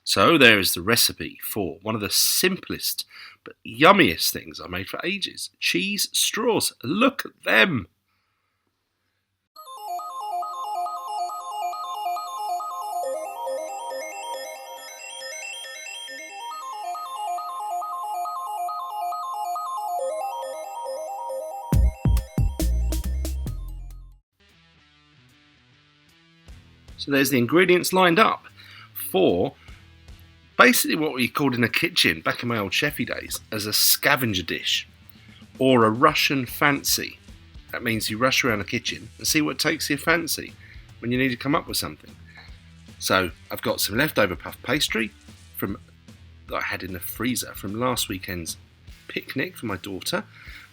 So there is the recipe for one of the simplest but yummiest things I made for ages. Cheese straws. Look at them. So there's the ingredients lined up for basically what we called in a kitchen back in my old chefy days as a scavenger dish or a Russian fancy. That means you rush around the kitchen and see what takes your fancy when you need to come up with something. So I've got some leftover puff pastry that I had in the freezer from last weekend's picnic for my daughter.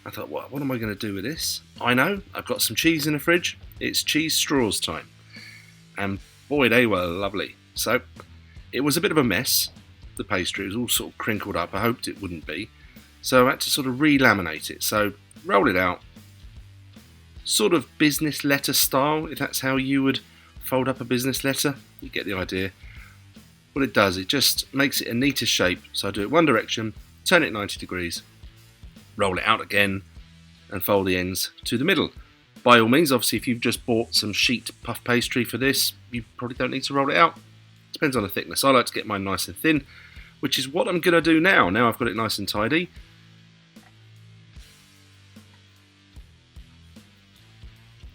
I thought, what am I going to do with this? I know, I've got some cheese in the fridge. It's cheese straws time. And boy, they were lovely. So it was a bit of a mess. The pastry was all sort of crinkled up. I hoped it wouldn't be. So I had to sort of re-laminate it. So roll it out. Sort of business letter style, if that's how you would fold up a business letter. You get the idea. What it does, it just makes it a neater shape. So I do it one direction, turn it 90 degrees, roll it out again, and fold the ends to the middle. By all means, obviously, if you've just bought some sheet puff pastry for this, you probably don't need to roll it out. Depends on the thickness. I like to get mine nice and thin, which is what I'm going to do now. Now I've got it nice and tidy.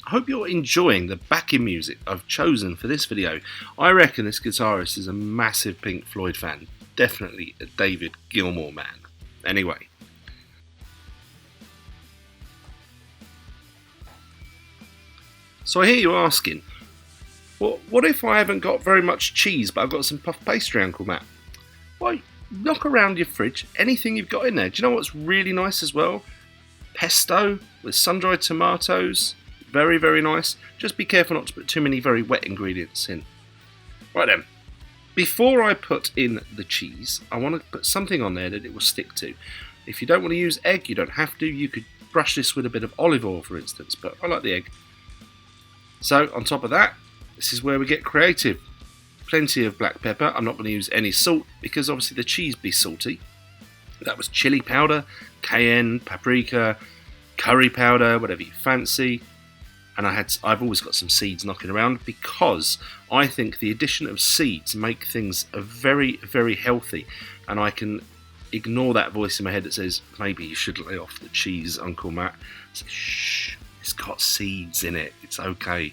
I hope you're enjoying the backing music I've chosen for this video. I reckon this guitarist is a massive Pink Floyd fan. Definitely a David Gilmour man. Anyway. So I hear you asking, well, what if I haven't got very much cheese but I've got some puff pastry, Uncle Matt? Well, knock around your fridge, anything you've got in there. Do you know what's really nice as well? Pesto with sun-dried tomatoes. Very, very nice. Just be careful not to put too many very wet ingredients in. Right then, before I put in the cheese, I want to put something on there that it will stick to. If you don't want to use egg, you don't have to. You could brush this with a bit of olive oil, for instance, but I like the egg. So on top of that, this is where we get creative. Plenty of black pepper. I'm not going to use any salt because obviously the cheese be salty. That was chili powder, cayenne, paprika, curry powder, whatever you fancy. And I've always got some seeds knocking around because I think the addition of seeds make things very, very healthy. And I can ignore that voice in my head that says, maybe you should lay off the cheese, Uncle Matt. Say, shh. It's got seeds in it. It's okay.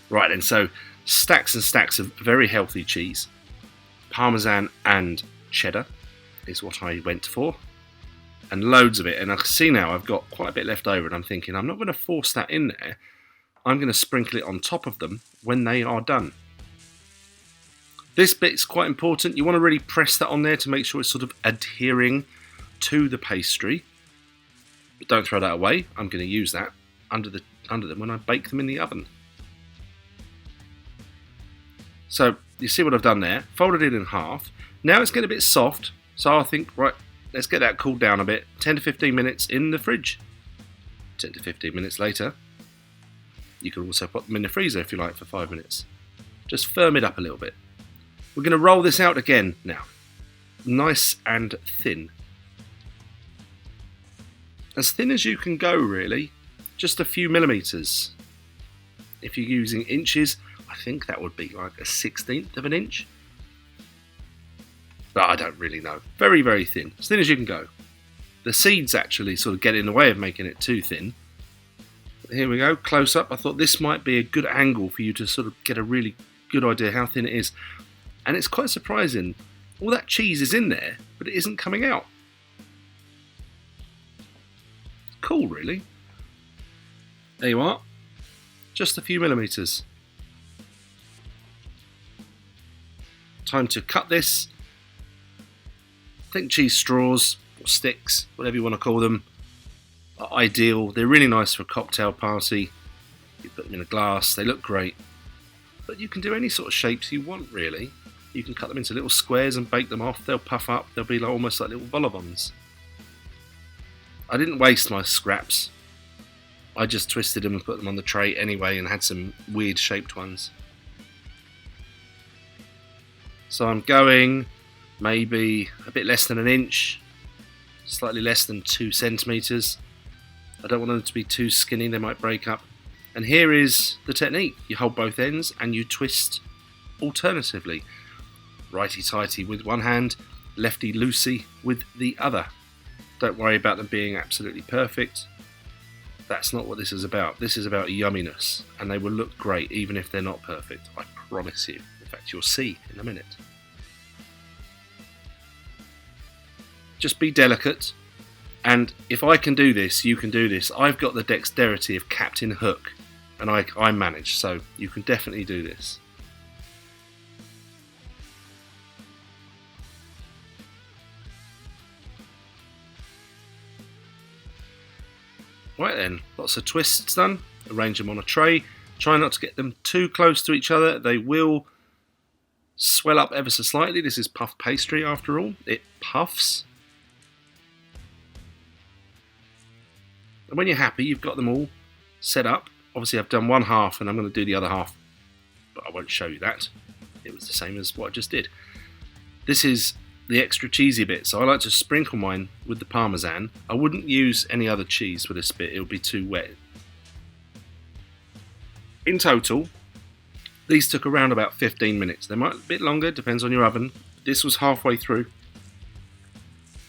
Right, and so stacks and stacks of very healthy cheese. Parmesan and cheddar is what I went for. And loads of it. And I can see now I've got quite a bit left over. And I'm thinking, I'm not going to force that in there. I'm going to sprinkle it on top of them when they are done. This bit's quite important. You want to really press that on there to make sure it's sort of adhering to the pastry. But don't throw that away. I'm going to use that under them when I bake them in the oven. So you see what I've done there, folded it in half. Now it's getting a bit soft, so I think, right, let's get that cooled down a bit. 10 to 15 minutes in the fridge. 10 to 15 minutes later, you can also put them in the freezer if you like for 5 minutes. Just firm it up a little bit. We're going to roll this out again now. Nice and thin. As thin as you can go, really. Just a few millimeters. If you're using inches, I think that would be like a 1/16 of an inch. But I don't really know. Very, very thin. As thin as you can go. The seeds actually sort of get in the way of making it too thin. But here we go, close up. I thought this might be a good angle for you to sort of get a really good idea how thin it is. And it's quite surprising. All that cheese is in there, but it isn't coming out. Cool, really. There you are. Just a few millimeters. Time to cut this. I think cheese straws or sticks, whatever you want to call them, are ideal. They're really nice for a cocktail party. You put them in a glass, they look great. But you can do any sort of shapes you want, really. You can cut them into little squares and bake them off. They'll puff up. They'll be like, almost like little vol au vents. I didn't waste my scraps. I just twisted them and put them on the tray anyway and had some weird shaped ones. So I'm going maybe a bit less than an inch, slightly less than 2 centimeters. I don't want them to be too skinny, they might break up. And here is the technique. You hold both ends and you twist alternatively. Righty-tighty with one hand, lefty-loosey with the other. Don't worry about them being absolutely perfect. That's not what this is about. This is about yumminess, and they will look great even if they're not perfect. I promise you. In fact, you'll see in a minute. Just be delicate, and if I can do this, you can do this. I've got the dexterity of Captain Hook, and I manage, so you can definitely do this. Right then, lots of twists done. Arrange them on a tray. Try not to get them too close to each other. They will swell up ever so slightly. This is puff pastry after all. It puffs. And when you're happy, you've got them all set up. Obviously I've done one half and I'm going to do the other half, but I won't show you that. It was the same as what I just did. This is the extra cheesy bit, so I like to sprinkle mine with the parmesan. I wouldn't use any other cheese for this bit, it would be too wet. In total, these took around about 15 minutes. They might be a bit longer, depends on your oven. This was halfway through.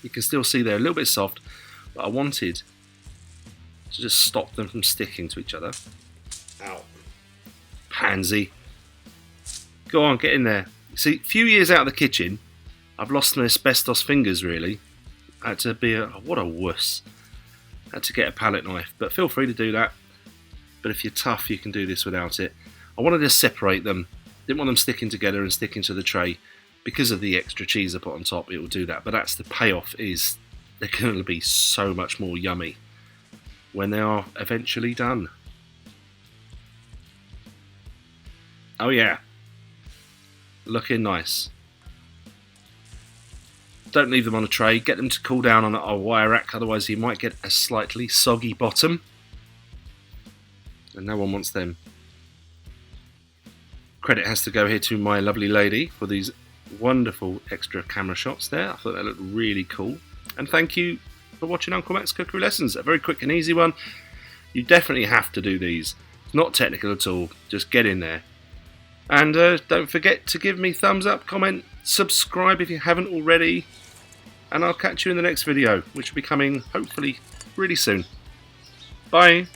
You can still see they're a little bit soft, but I wanted to just stop them from sticking to each other. Ow. Pansy. Go on, get in there. See, a few years out of the kitchen, I've lost my asbestos fingers really. I had to be what a wuss. I had to get a palette knife, but feel free to do that. But if you're tough, you can do this without it. I wanted to separate them. Didn't want them sticking together and sticking to the tray. Because of the extra cheese I put on top, it will do that. But that's the payoff, is they're going to be so much more yummy when they are eventually done. Oh yeah. Looking nice. Don't leave them on a tray, get them to cool down on a wire rack, otherwise you might get a slightly soggy bottom. And no one wants them. Credit has to go here to my lovely lady for these wonderful extra camera shots there. I thought that looked really cool. And thank you for watching Uncle Matt's Cookery Lessons. A very quick and easy one. You definitely have to do these. It's not technical at all, just get in there. And don't forget to give me thumbs up, comment, subscribe if you haven't already. And I'll catch you in the next video, which will be coming hopefully really soon. Bye.